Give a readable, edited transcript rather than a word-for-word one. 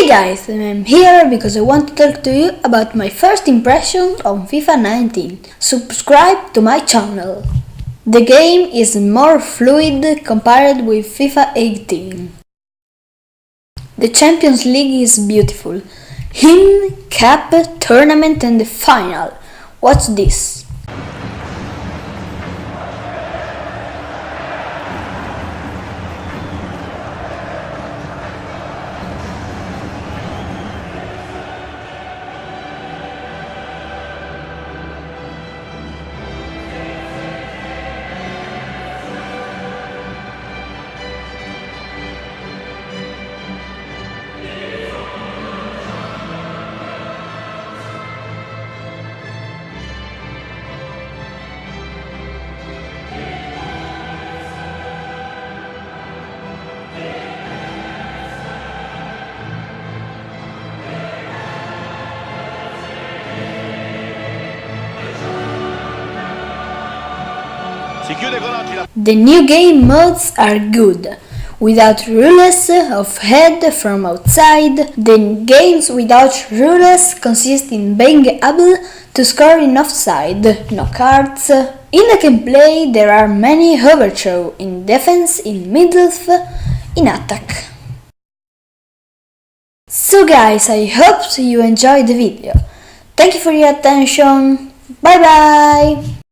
Hey guys, I'm here because I want to talk to you about my first impressions on FIFA 19. Subscribe to my channel. The game is more fluid compared with FIFA 18. The Champions League is beautiful. Hymn, Cup, Tournament and the Final. Watch this. The new game modes are good. Without rules of head from outside, the games without rules consist in being able to score in offside, no cards. In the gameplay there are many overthrows in defense, in midfield, in attack. So guys, I hope you enjoyed the video. Thank you for your attention. Bye bye!